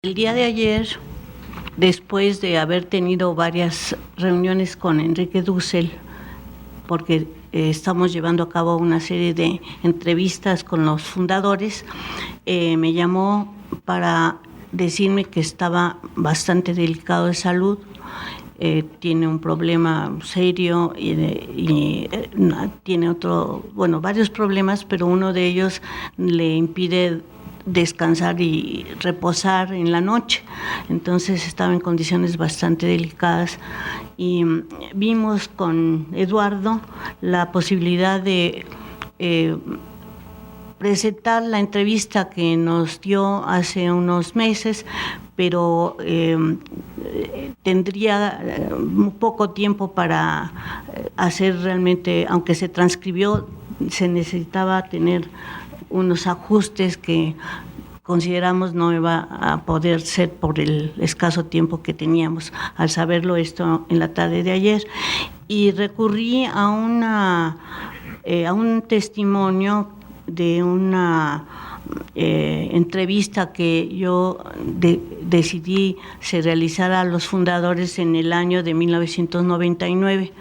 El día de ayer, después de haber tenido varias reuniones con Enrique Dussel, porque estamos llevando a cabo una serie de entrevistas con los fundadores, me llamó para decirme que estaba bastante delicado de salud. Tiene un problema serio y tiene varios problemas, pero uno de ellos le impide descansar y reposar en la noche. Entonces estaba en condiciones bastante delicadas y vimos con Eduardo la posibilidad de presentar la entrevista que nos dio hace unos meses, pero tendría poco tiempo para hacer realmente, aunque se transcribió, se necesitaba tener unos ajustes que consideramos no iba a poder ser por el escaso tiempo que teníamos al saberlo esto en la tarde de ayer, y recurrí a un testimonio de una entrevista que yo decidí se realizara a los fundadores en el año de 1999,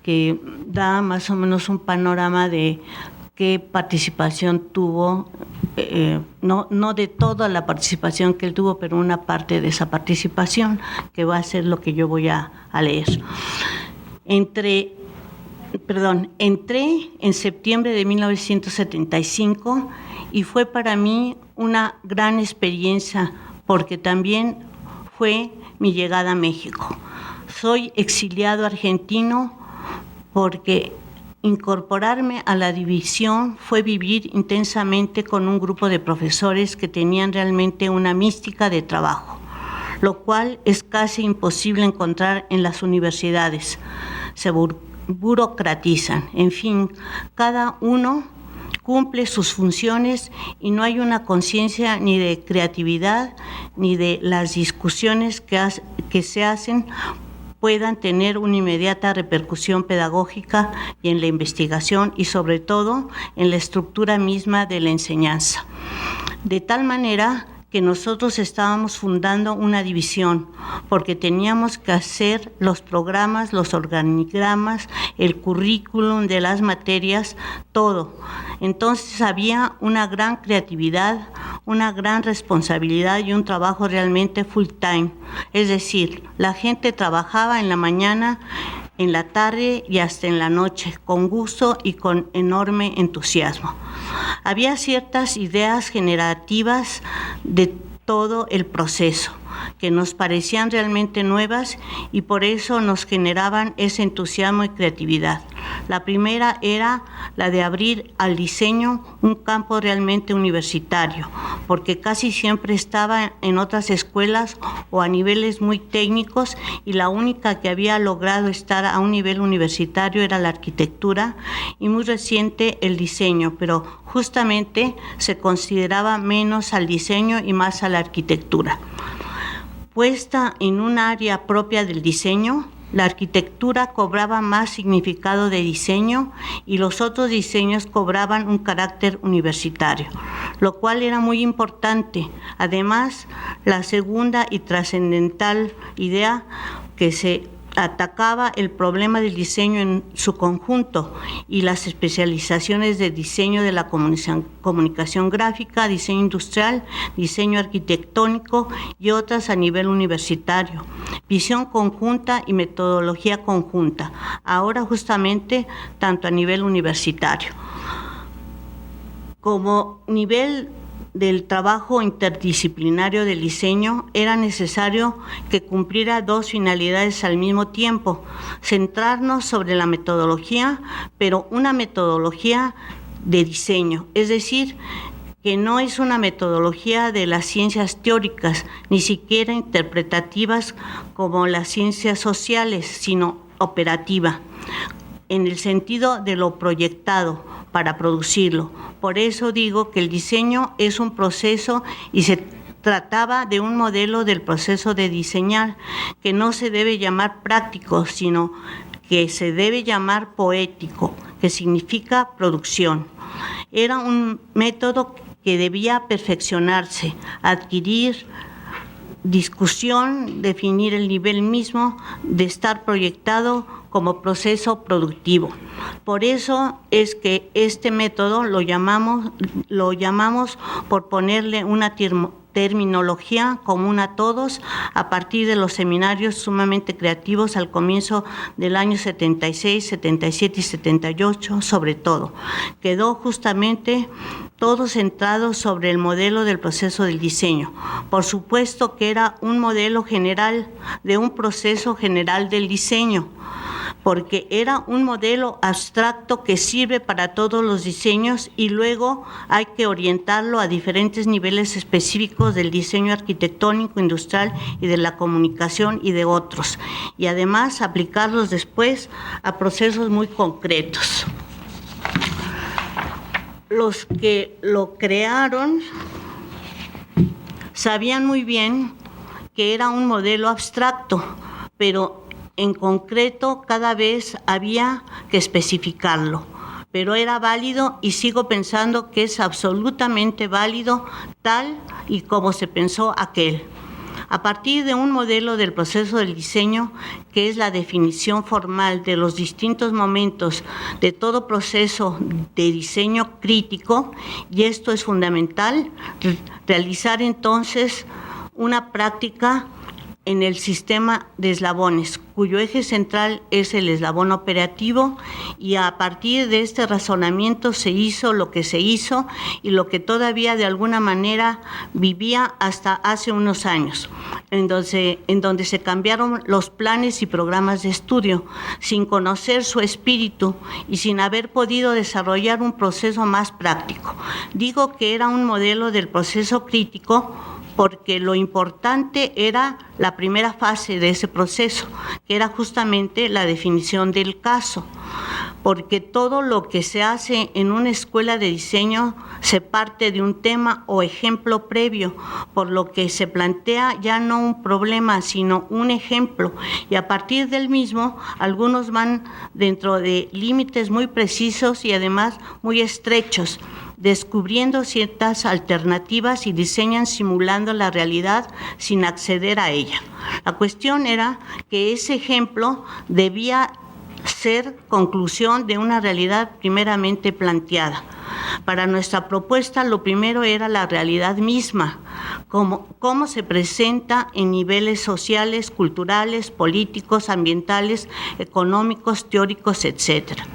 que da más o menos un panorama de qué participación tuvo, no de toda la participación que él tuvo, pero una parte de esa participación, que va a ser lo que yo voy a leer. Entré en septiembre de 1975 y fue para mí una gran experiencia porque también fue mi llegada a México. Soy exiliado argentino porque incorporarme a la división fue vivir intensamente con un grupo de profesores que tenían realmente una mística de trabajo, lo cual es casi imposible encontrar en las universidades. Se burocratizan, en fin, cada uno cumple sus funciones y no hay una conciencia ni de creatividad ni de las discusiones que se hacen puedan tener una inmediata repercusión pedagógica y en la investigación y sobre todo en la estructura misma de la enseñanza. De tal manera que nosotros estábamos fundando una división porque teníamos que hacer los programas, los organigramas, el currículum de las materias, todo. Entonces había una gran creatividad, una gran responsabilidad y un trabajo realmente full time. Es decir, la gente trabajaba en la mañana, en la tarde y hasta en la noche, con gusto y con enorme entusiasmo. Había ciertas ideas generativas de todo el proceso que nos parecían realmente nuevas y por eso nos generaban ese entusiasmo y creatividad. La primera era la de abrir al diseño un campo realmente universitario, porque casi siempre estaba en otras escuelas o a niveles muy técnicos y la única que había logrado estar a un nivel universitario era la arquitectura y muy reciente el diseño, pero justamente se consideraba menos al diseño y más a la arquitectura. Puesta en un área propia del diseño, la arquitectura cobraba más significado de diseño y los otros diseños cobraban un carácter universitario, lo cual era muy importante. Además, la segunda y trascendental idea que se atacaba el problema del diseño en su conjunto y las especializaciones de diseño de la comunicación gráfica, diseño industrial, diseño arquitectónico y otras a nivel universitario, visión conjunta y metodología conjunta, ahora justamente tanto a nivel universitario. Como nivel del trabajo interdisciplinario del diseño, era necesario que cumpliera dos finalidades al mismo tiempo: centrarnos sobre la metodología, pero una metodología de diseño, es decir, que no es una metodología de las ciencias teóricas, ni siquiera interpretativas como las ciencias sociales, sino operativa, en el sentido de lo proyectado para producirlo. Por eso digo que el diseño es un proceso y se trataba de un modelo del proceso de diseñar que no se debe llamar práctico, sino que se debe llamar poético, que significa producción. Era un método que debía perfeccionarse, adquirir discusión, definir el nivel mismo de estar proyectado como proceso productivo. Por eso es que este método lo llamamos por ponerle una terminología común a todos a partir de los seminarios sumamente creativos al comienzo del año 76, 77 y 78, sobre todo. Quedó justamente todo centrado sobre el modelo del proceso del diseño. Por supuesto que era un modelo general de un proceso general del diseño, porque era un modelo abstracto que sirve para todos los diseños y luego hay que orientarlo a diferentes niveles específicos del diseño arquitectónico, industrial y de la comunicación y de otros, y además aplicarlos después a procesos muy concretos. Los que lo crearon sabían muy bien que era un modelo abstracto, pero en concreto cada vez había que especificarlo, pero era válido y sigo pensando que es absolutamente válido tal y como se pensó aquel. A partir de un modelo del proceso del diseño, que es la definición formal de los distintos momentos de todo proceso de diseño crítico, y esto es fundamental, realizar entonces una práctica en el sistema de eslabones, cuyo eje central es el eslabón operativo, y a partir de este razonamiento se hizo lo que se hizo y lo que todavía de alguna manera vivía hasta hace unos años, en donde se cambiaron los planes y programas de estudio, sin conocer su espíritu y sin haber podido desarrollar un proceso más práctico. Digo que era un modelo del proceso crítico porque lo importante era la primera fase de ese proceso, que era justamente la definición del caso, porque todo lo que se hace en una escuela de diseño se parte de un tema o ejemplo previo, por lo que se plantea ya no un problema, sino un ejemplo, y a partir del mismo, algunos van dentro de límites muy precisos y además muy estrechos, descubriendo ciertas alternativas y diseñan simulando la realidad sin acceder a ella. La cuestión era que ese ejemplo debía ser conclusión de una realidad primeramente planteada. Para nuestra propuesta, lo primero era la realidad misma, cómo se presenta en niveles sociales, culturales, políticos, ambientales, económicos, teóricos, etcétera.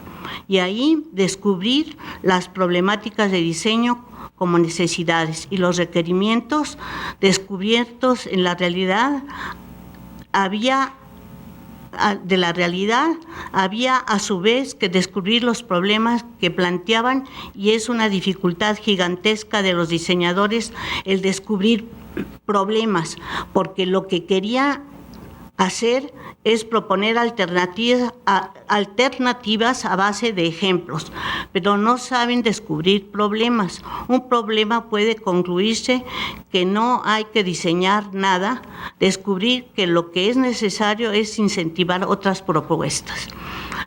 Y ahí descubrir las problemáticas de diseño como necesidades y los requerimientos descubiertos en la realidad. Había a su vez que descubrir los problemas que planteaban, y es una dificultad gigantesca de los diseñadores el descubrir problemas, porque lo que quería hacer es proponer alternativas a base de ejemplos, pero no saben descubrir problemas. Un problema puede concluirse que no hay que diseñar nada, descubrir que lo que es necesario es incentivar otras propuestas.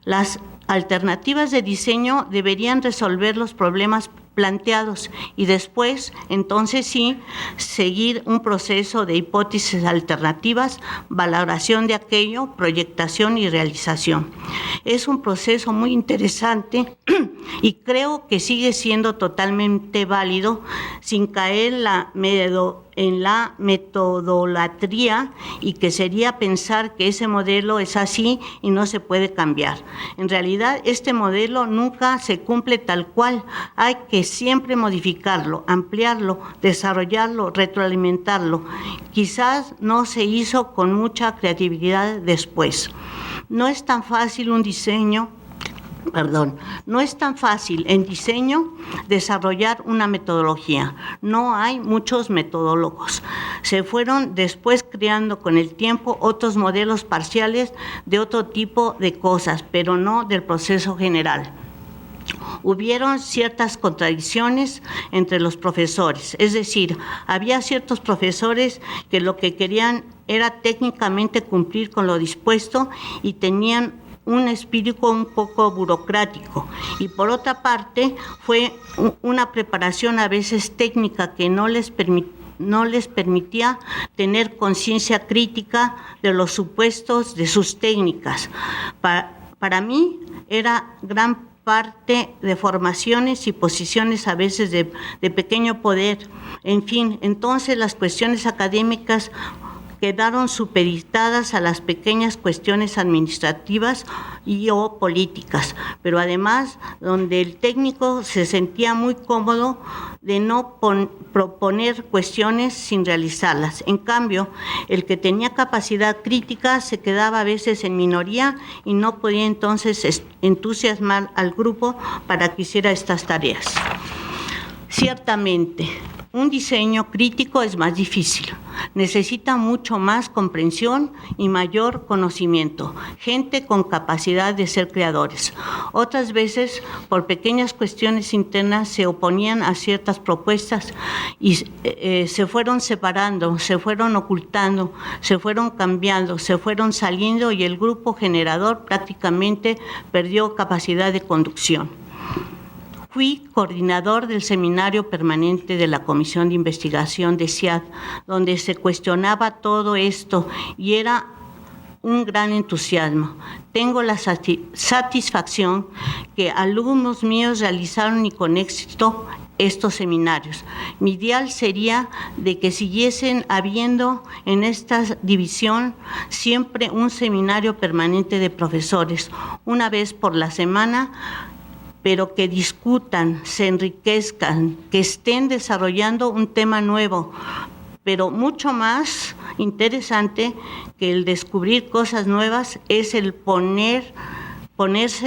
Las alternativas de diseño deberían resolver los problemas planteados y después, entonces sí, seguir un proceso de hipótesis alternativas, valoración de aquello, proyectación y realización. Es un proceso muy interesante y creo que sigue siendo totalmente válido sin caer en la metodolatría, y que sería pensar que ese modelo es así y no se puede cambiar. En realidad, este modelo nunca se cumple tal cual. Hay que siempre modificarlo, ampliarlo, desarrollarlo, retroalimentarlo. Quizás no se hizo con mucha creatividad después. No es tan fácil en diseño desarrollar una metodología. No hay muchos metodólogos. Se fueron después creando con el tiempo otros modelos parciales de otro tipo de cosas, pero no del proceso general. Hubieron ciertas contradicciones entre los profesores, es decir, había ciertos profesores que lo que querían era técnicamente cumplir con lo dispuesto y tenían un espíritu un poco burocrático, y por otra parte fue una preparación a veces técnica que no les no les permitía tener conciencia crítica de los supuestos de sus técnicas. Para mí era gran parte de formaciones y posiciones a veces de pequeño poder. En fin, entonces las cuestiones académicas quedaron supeditadas a las pequeñas cuestiones administrativas y o políticas, pero además donde el técnico se sentía muy cómodo de no proponer cuestiones sin realizarlas. En cambio, el que tenía capacidad crítica se quedaba a veces en minoría y no podía entonces entusiasmar al grupo para que hiciera estas tareas. Ciertamente, un diseño crítico es más difícil, necesita mucho más comprensión y mayor conocimiento, gente con capacidad de ser creadores. Otras veces, por pequeñas cuestiones internas, se oponían a ciertas propuestas y se fueron separando, se fueron ocultando, se fueron cambiando, se fueron saliendo y el grupo generador prácticamente perdió capacidad de conducción. Fui coordinador del seminario permanente de la Comisión de Investigación de CIAD, donde se cuestionaba todo esto y era un gran entusiasmo. Tengo la satisfacción que alumnos míos realizaron y con éxito estos seminarios. Mi ideal sería de que siguiesen habiendo en esta división siempre un seminario permanente de profesores, una vez por la semana, pero que discutan, se enriquezcan, que estén desarrollando un tema nuevo, pero mucho más interesante que el descubrir cosas nuevas es el ponerse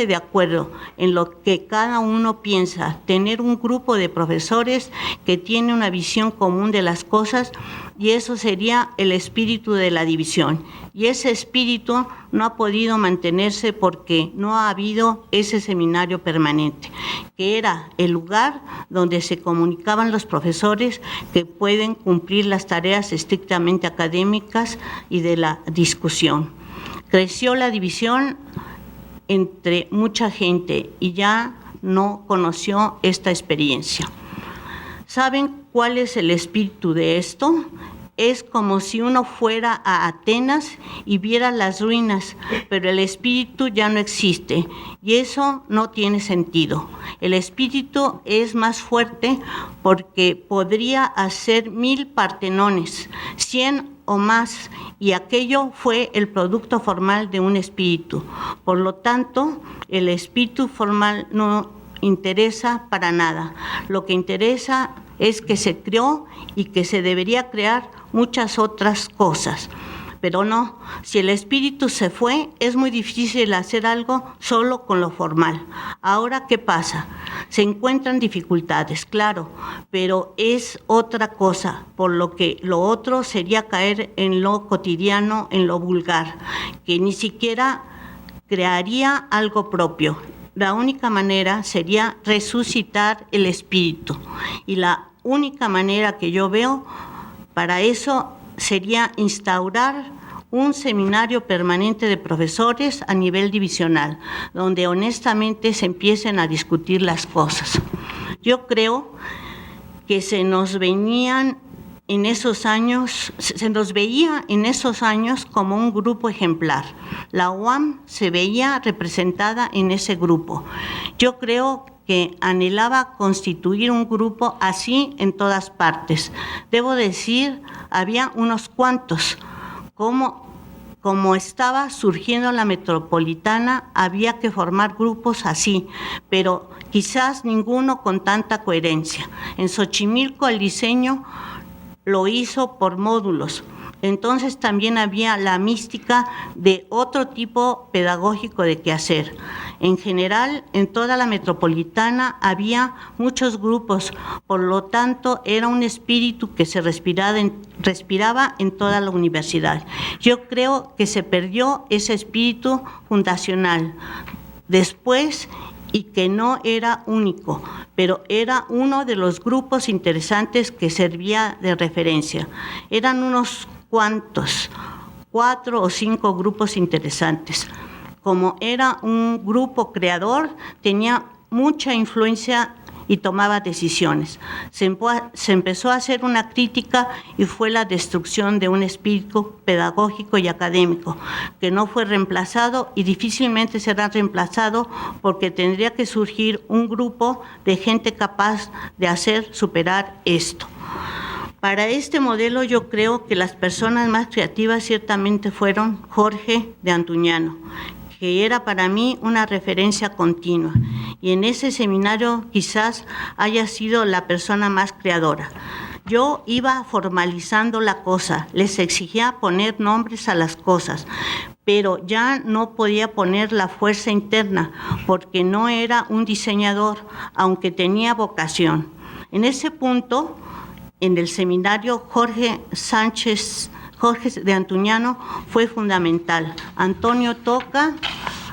de acuerdo en lo que cada uno piensa, tener un grupo de profesores que tiene una visión común de las cosas, y eso sería el espíritu de la división. Y ese espíritu no ha podido mantenerse porque no ha habido ese seminario permanente, que era el lugar donde se comunicaban los profesores que pueden cumplir las tareas estrictamente académicas y de la discusión. Creció la división entre mucha gente y ya no conoció esta experiencia. ¿Saben cuál es el espíritu de esto? Es como si uno fuera a Atenas y viera las ruinas, pero el espíritu ya no existe y eso no tiene sentido. El espíritu es más fuerte porque podría hacer 1000 Partenones, 100 o más, y aquello fue el producto formal de un espíritu. Por lo tanto, el espíritu formal no interesa para nada. Lo que interesa es que se creó y que se debería crear muchas otras cosas. Pero no, si el espíritu se fue, es muy difícil hacer algo solo con lo formal. Ahora, ¿qué pasa? Se encuentran dificultades, claro, pero es otra cosa, por lo que lo otro sería caer en lo cotidiano, en lo vulgar, que ni siquiera crearía algo propio. La única manera sería resucitar el espíritu, y la única manera que yo veo para eso sería instaurar un seminario permanente de profesores a nivel divisional, donde honestamente se empiecen a discutir las cosas. Yo creo que se nos veía en esos años como un grupo ejemplar. La UAM se veía representada en ese grupo. Yo creo que anhelaba constituir un grupo así en todas partes. Debo decir, había unos cuantos. Como estaba surgiendo la metropolitana, había que formar grupos así, pero quizás ninguno con tanta coherencia. En Xochimilco el diseño lo hizo por módulos. Entonces también había la mística de otro tipo pedagógico de qué hacer. En general, en toda la metropolitana había muchos grupos, por lo tanto era un espíritu que se respiraba en toda la universidad. Yo creo que se perdió ese espíritu fundacional después, y que no era único, pero era uno de los grupos interesantes que servía de referencia. Eran unos cuantos, 4 o 5 grupos interesantes. Como era un grupo creador, tenía mucha influencia y tomaba decisiones. Se empezó a hacer una crítica y fue la destrucción de un espíritu pedagógico y académico que no fue reemplazado y difícilmente será reemplazado porque tendría que surgir un grupo de gente capaz de hacer superar esto. Para este modelo yo creo que las personas más creativas ciertamente fueron Jorge de Antuñano, que era para mí una referencia continua, y en ese seminario quizás haya sido la persona más creadora. Yo iba formalizando la cosa, les exigía poner nombres a las cosas, pero ya no podía poner la fuerza interna porque no era un diseñador, aunque tenía vocación. En ese punto, en el seminario, Jorge de Antuñano fue fundamental. Antonio Toca,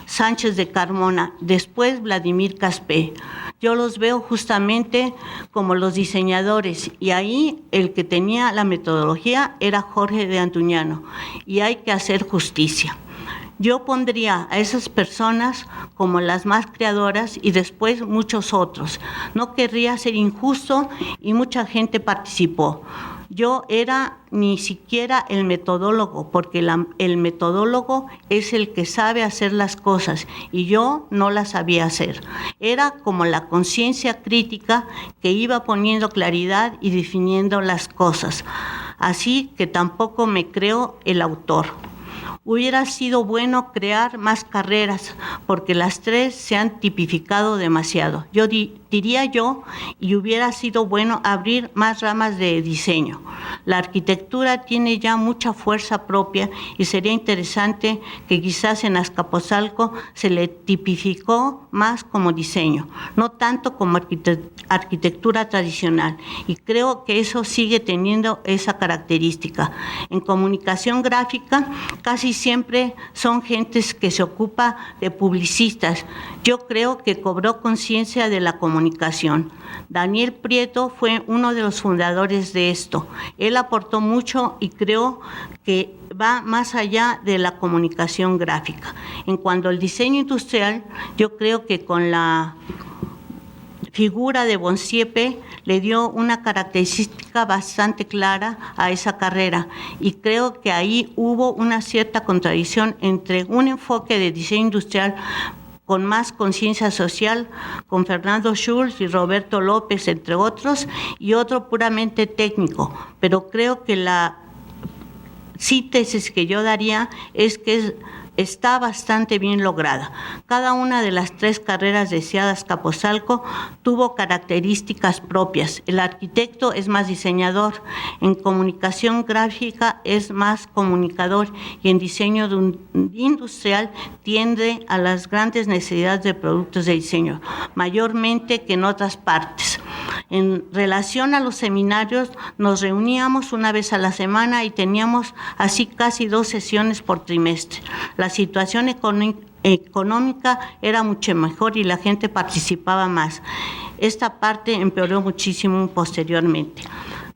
Sánchez de Carmona, después Vladimir Caspé. Yo los veo justamente como los diseñadores y ahí el que tenía la metodología era Jorge de Antuñano y hay que hacer justicia. Yo pondría a esas personas como las más creadoras y después muchos otros. No querría ser injusto y mucha gente participó. Yo era ni siquiera el metodólogo, porque el metodólogo es el que sabe hacer las cosas y yo no las sabía hacer. Era como la conciencia crítica que iba poniendo claridad y definiendo las cosas. Así que tampoco me creo el autor. Hubiera sido bueno crear más carreras, porque las tres se han tipificado demasiado. Diría yo, y hubiera sido bueno abrir más ramas de diseño. La arquitectura tiene ya mucha fuerza propia y sería interesante que quizás en Azcapotzalco se le tipificó más como diseño, no tanto como arquitectura tradicional. Y creo que eso sigue teniendo esa característica. En comunicación gráfica, casi siempre son gentes que se ocupa de publicistas. Yo creo que cobró conciencia de la comunicación. Daniel Prieto fue uno de los fundadores de esto. Él aportó mucho y creo que va más allá de la comunicación gráfica. En cuanto al diseño industrial, yo creo que con la figura de Bonsiepe le dio una característica bastante clara a esa carrera y creo que ahí hubo una cierta contradicción entre un enfoque de diseño industrial con más conciencia social, con Fernando Schulz y Roberto López, entre otros, y otro puramente técnico. Pero creo que la síntesis que yo daría es que está bastante bien lograda. Cada una de las tres carreras de Azcapotzalco tuvo características propias. El arquitecto es más diseñador, en comunicación gráfica es más comunicador y en diseño industrial tiende a las grandes necesidades de productos de diseño, mayormente que en otras partes. En relación a los seminarios, nos reuníamos una vez a la semana y teníamos así casi 2 sesiones por trimestre. La situación económica era mucho mejor y la gente participaba más. Esta parte empeoró muchísimo posteriormente.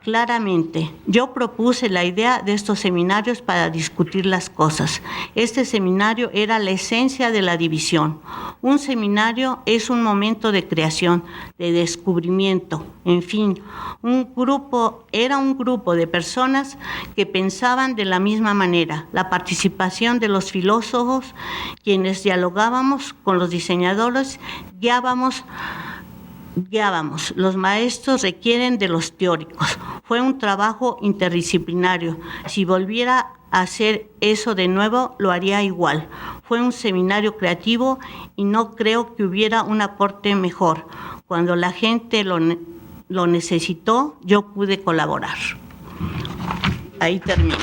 Claramente, yo propuse la idea de estos seminarios para discutir las cosas. Este seminario era la esencia de la división. Un seminario es un momento de creación, de descubrimiento, en fin, era un grupo de personas que pensaban de la misma manera. La participación de los filósofos, quienes dialogábamos con los diseñadores, guiábamos. Los maestros requieren de los teóricos. Fue un trabajo interdisciplinario. Si volviera a hacer eso de nuevo, lo haría igual. Fue un seminario creativo y no creo que hubiera un aporte mejor. Cuando la gente lo necesitó, yo pude colaborar. Ahí termina.